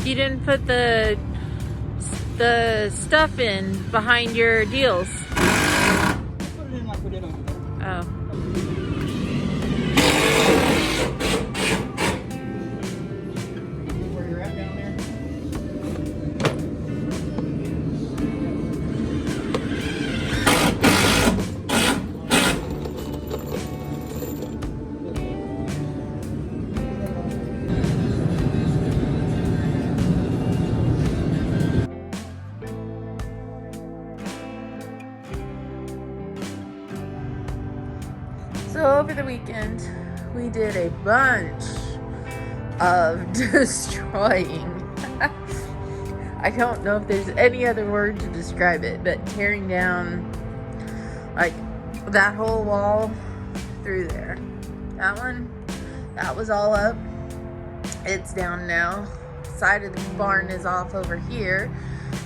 you didn't put the stuff in behind your deals? Put it in like we did over there. Oh. Where you're at down there? So over the weekend, we did a bunch of destroying. I don't know if there's any other word to describe it, but tearing down like that whole wall through there. That one, that was all up. It's down now. Side of the barn is off over here.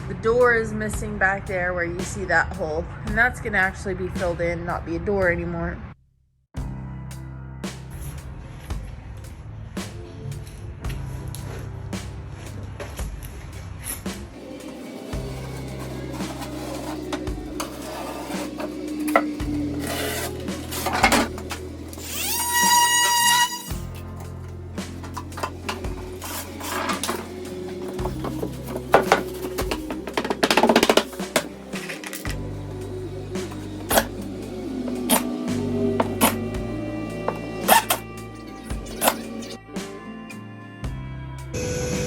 The door is missing back there where you see that hole, and that's gonna actually be filled in, not be a door anymore.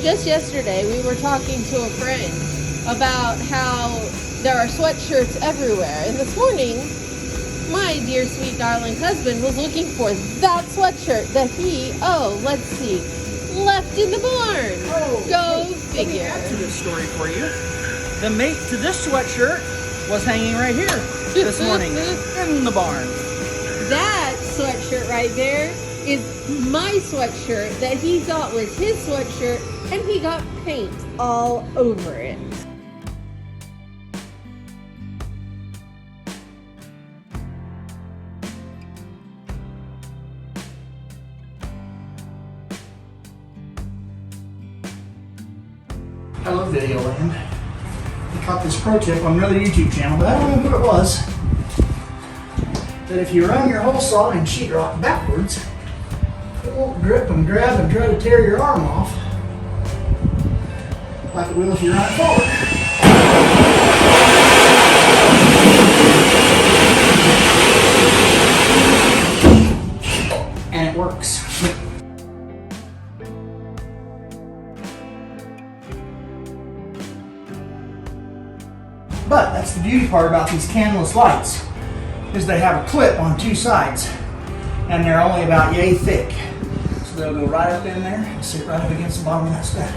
Just yesterday, we were talking to a friend about how there are sweatshirts everywhere. And this morning, my dear, sweet, darling husband was looking for that sweatshirt that he, let's see, left in the barn. Oh, Go hey, figure. Let me add to this story for you. The mate to this sweatshirt was hanging right here this morning in the barn. That sweatshirt right there is my sweatshirt that he thought was his sweatshirt, and he got paint all over it. Hello, Video Land. I caught this pro tip on another YouTube channel, but I don't know who it was. That if you run your hole saw and sheetrock backwards, it won't grip and grab and try to tear your arm off like it will if you run it forward. And it works. But that's the beauty part about these canless lights, is they have a clip on two sides, and they're only about yay thick. So they'll go right up in there and sit right up against the bottom of that stack.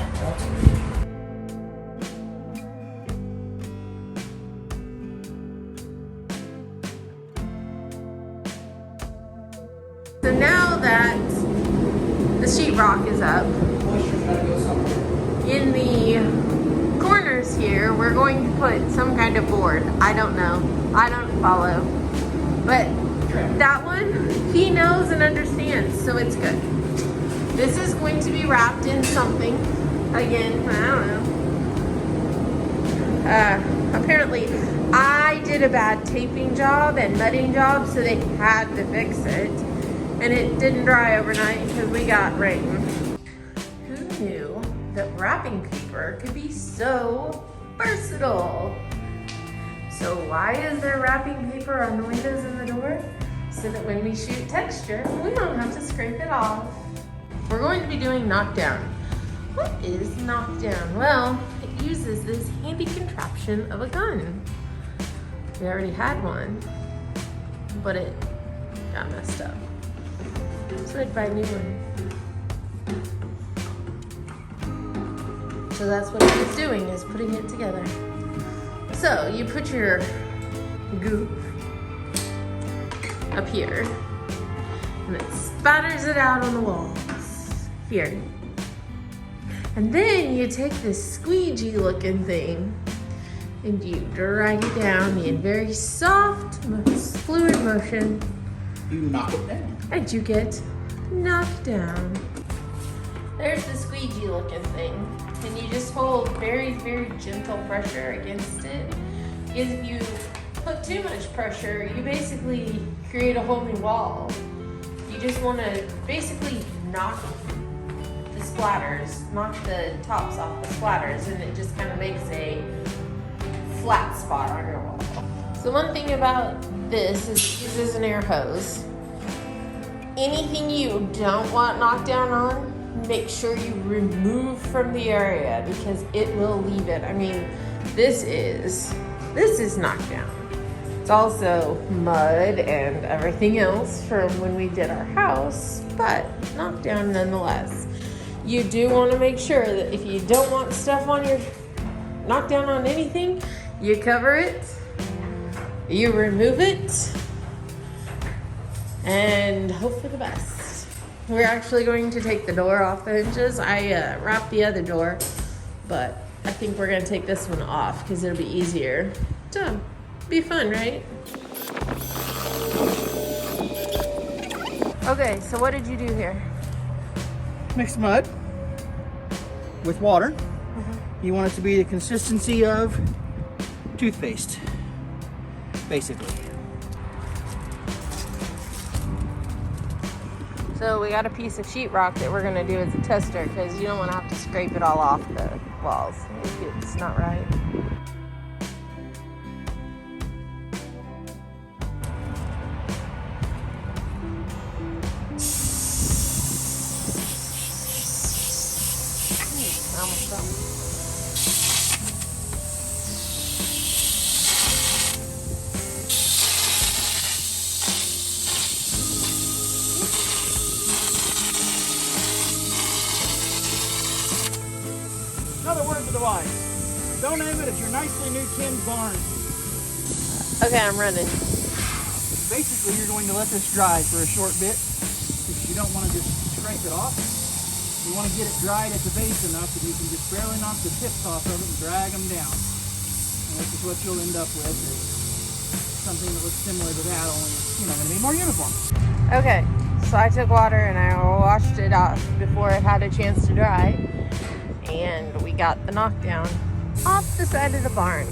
So now that the sheetrock is up, in the corners here, we're going to put some kind of board. I don't know. I don't follow. But that one, he knows and understands, so it's good. This is going to be wrapped in something. Again, I don't know. Apparently, I did a bad taping job and mudding job, so they had to fix it. And it didn't dry overnight because we got rain. Who knew that wrapping paper could be so versatile? So why is there wrapping paper on the windows and the door? So that when we shoot texture, we don't have to scrape it off. We're going to be doing knockdown. What is knockdown? Well, it uses this handy contraption of a gun. We already had one, but it got messed up. So I'd buy a new one. So that's what it's doing, is putting it together. So you put your goop up here, and it spatters it out on the walls here. And then you take this squeegee looking thing and you drag it down in very soft, fluid motion. You knock it down. And you get knocked down. There's the squeegee. squeegee looking thing. And you just hold very, very gentle pressure against it. If you put too much pressure, you basically create a whole new wall. You just want to basically knock the splatters, knock the tops off the splatters, and it just kind of makes a flat spot on your wall. So one thing about this is it uses an air hose. Anything you don't want knocked down on, make sure you remove from the area because it will leave it. I mean, this is knocked down. It's also mud and everything else from when we did our house, but knocked down nonetheless. You do want to make sure that if you don't want stuff on your knocked down on anything, you cover it, you remove it, and hope for the best. We're actually going to take the door off the hinges. I wrapped the other door, but I think we're going to take this one off because it'll be easier to be fun, right? Okay, so what did you do here? Mix mud with water. You want it to be the consistency of toothpaste, basically. So we got a piece of sheetrock that we're gonna do as a tester because you don't want to have to scrape it all off the walls. It's not right. Almost done. Another word to the wise. Don't aim it at your nicely new tin barn. Okay, I'm running. Basically, you're going to let this dry for a short bit because you don't want to just scrape it off. You want to get it dried at the base enough that you can just barely knock the tips off of it and drag them down. And this is what you'll end up with, is something that looks similar to that, only it's, going to be more uniform. Okay, so I took water and I washed it off before it had a chance to dry. And we got the knockdown off the side of the barn.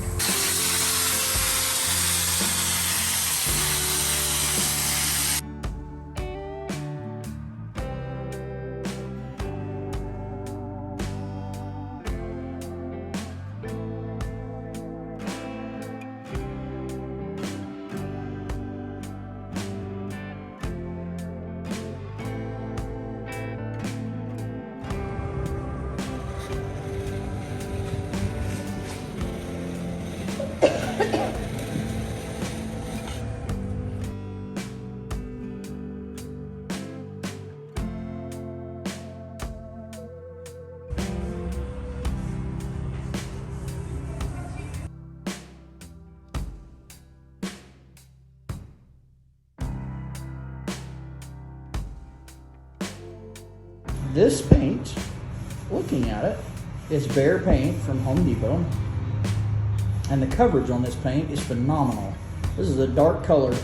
This paint, looking at it, is Behr paint from Home Depot. And the coverage on this paint is phenomenal. This is a dark color,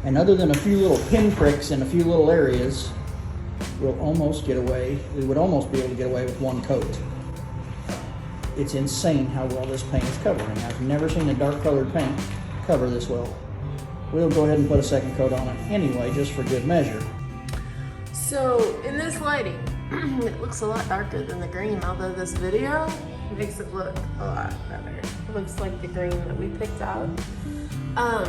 and other than a few little pinpricks in a few little areas, we would almost be able to get away with one coat. It's insane how well this paint is covering. I've never seen a dark colored paint cover this well. We'll go ahead and put a second coat on it anyway, just for good measure. So in this lighting, it looks a lot darker than the green, although this video makes it look a lot better. It looks like the green that we picked out. I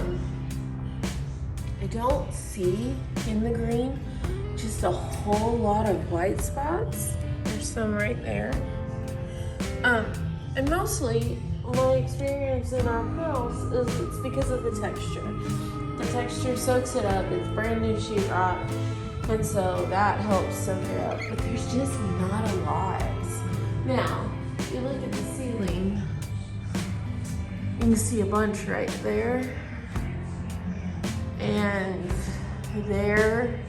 don't see in the green just a whole lot of white spots. There's some right there. And mostly my experience in our house is it's because of the texture. The texture soaks it up. It's brand new sheetrock. And so that helps soak it up, but there's just not a lot. Now, if you look at the ceiling, you can see a bunch right there, and there,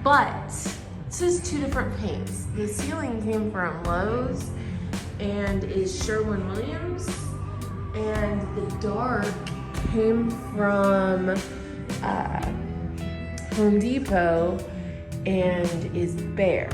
but this is two different paints. The ceiling came from Lowe's and is Sherwin-Williams, and the dark came from Home Depot and is Behr.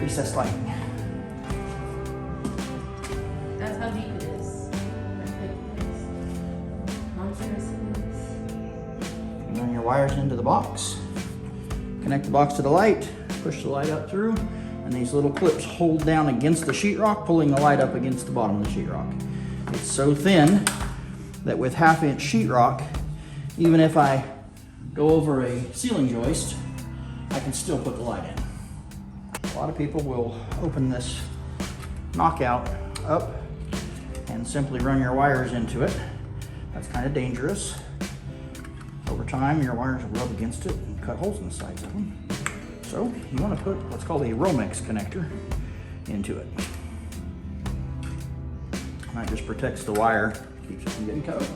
recessed lighting. That's how deep it is. That's big it is. Monstrous it is. Run your wires into the box. Connect the box to the light. Push the light up through. And these little clips hold down against the sheetrock, pulling the light up against the bottom of the sheetrock. It's so thin that with 1/2 inch sheetrock, even if I go over a ceiling joist, I can still put the light in. A lot of people will open this knockout up and simply run your wires into it. That's kind of dangerous. Over time, your wires will rub against it and cut holes in the sides of them. So you want to put what's called a Romex connector into it. And that just protects the wire, keeps it from getting cut.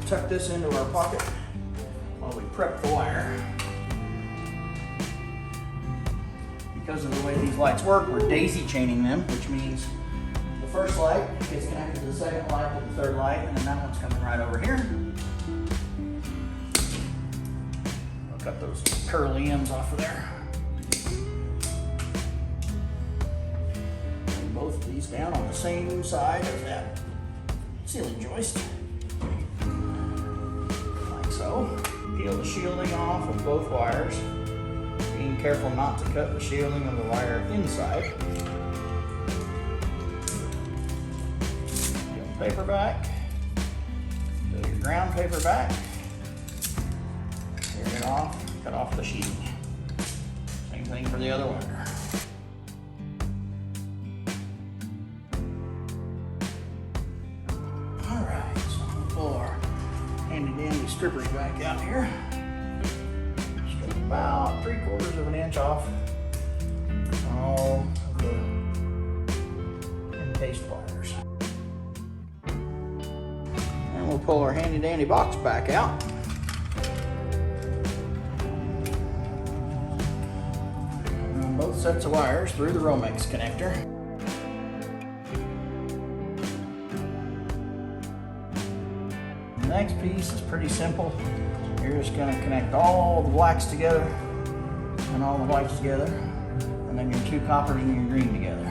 Tuck this into our pocket while we prep the wire. Because of the way these lights work, we're daisy chaining them, which means the first light gets connected to the second light, to the third light, and then that one's coming right over here. I'll cut those curly ends off of there. Lay both of these down on the same side as that ceiling joist. Like so. Peel the shielding off of both wires. Being careful not to cut the shielding of the wire inside. Peel the paper back. Peel your ground paper back. Tear it off. Cut off the sheeting. Same thing for the other wire. Alright, so we'll pull our handy dandy strippers back out here. About 3/4 of an inch off all of the encased wires. And we'll pull our handy dandy box back out. And run both sets of wires through the Romex connector. The next piece is pretty simple. You're just going to connect all the blacks together and all the whites together, and then your 2 coppers and your green together.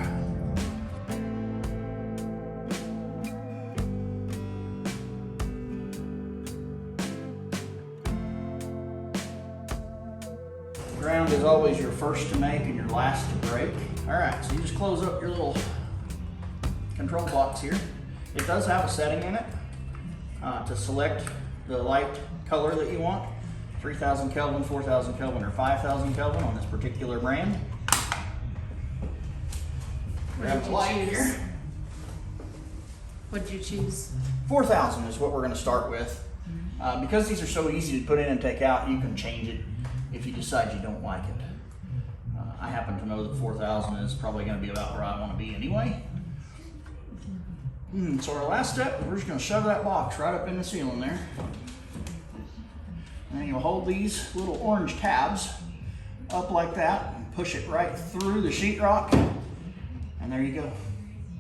Ground is always your first to make and your last to break. Alright, so you just close up your little control box here. It does have a setting in it to select the light color that you want. 3,000 Kelvin, 4,000 Kelvin, or 5,000 Kelvin on this particular brand. Grab the light here. What did you choose? 4,000 is what we're going to start with. Because these are so easy to put in and take out, you can change it if you decide you don't like it. I happen to know that 4,000 is probably going to be about where I want to be anyway. So our last step, we're just going to shove that box right up in the ceiling there. And you'll hold these little orange tabs up like that and push it right through the sheetrock. And there you go.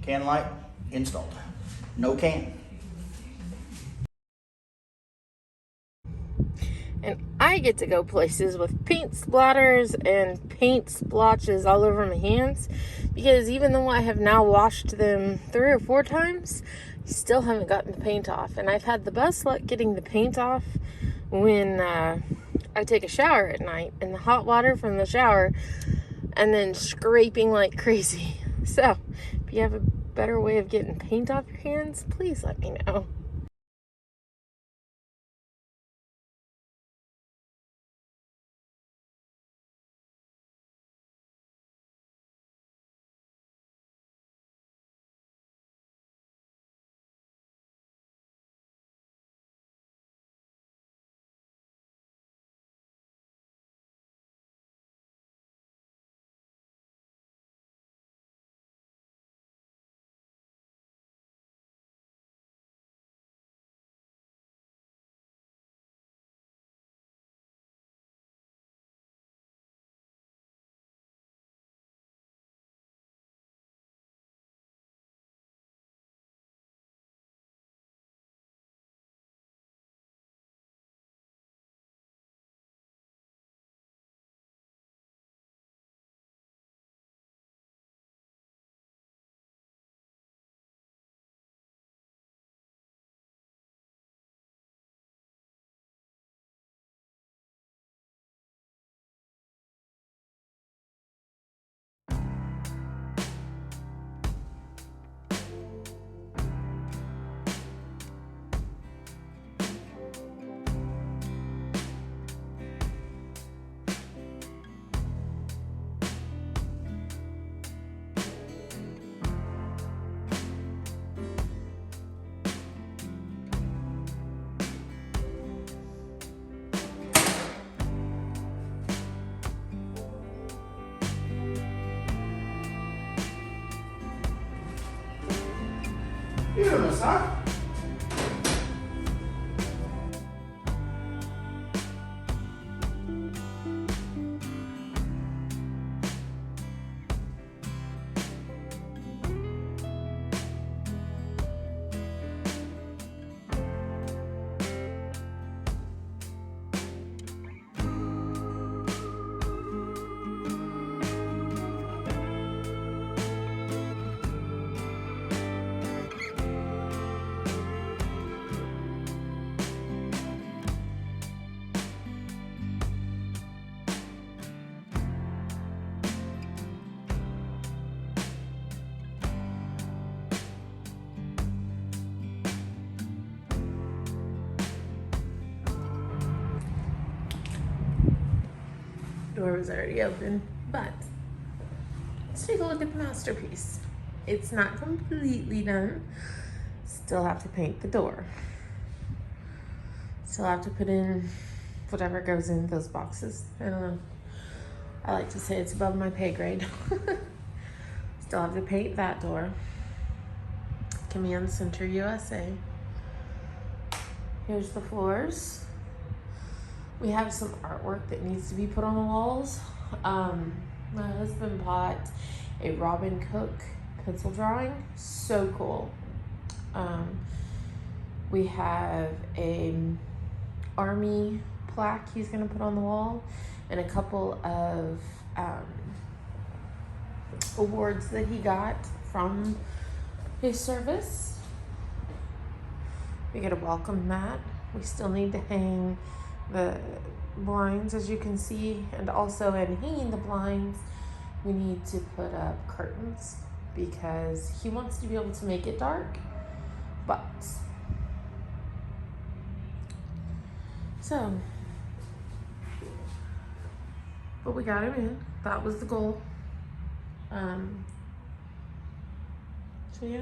Can light installed. No can. And I get to go places with paint splatters and paint splotches all over my hands, because even though I have now washed them 3 or 4 times, I still haven't gotten the paint off. And I've had the best luck getting the paint off when I take a shower at night in the hot water from the shower and then scraping like crazy. So if you have a better way of getting paint off your hands, please let me know. doors, huh? Door was already open, but let's take a look at the masterpiece. It's not completely done. Still have to paint the door. Still have to put in whatever goes in those boxes. I don't know. I like to say it's above my pay grade. Still have to paint that door. Command Center USA. Here's the floors. We have some artwork that needs to be put on the walls. My husband bought a Robin Cook pencil drawing. So cool. We have a Army plaque he's gonna put on the wall, and a couple of awards that he got from his service. We get a welcome mat. We still need to hang the blinds, as you can see, and also in hanging the blinds we need to put up curtains because he wants to be able to make it dark. But we got him in. That was the goal. So yeah.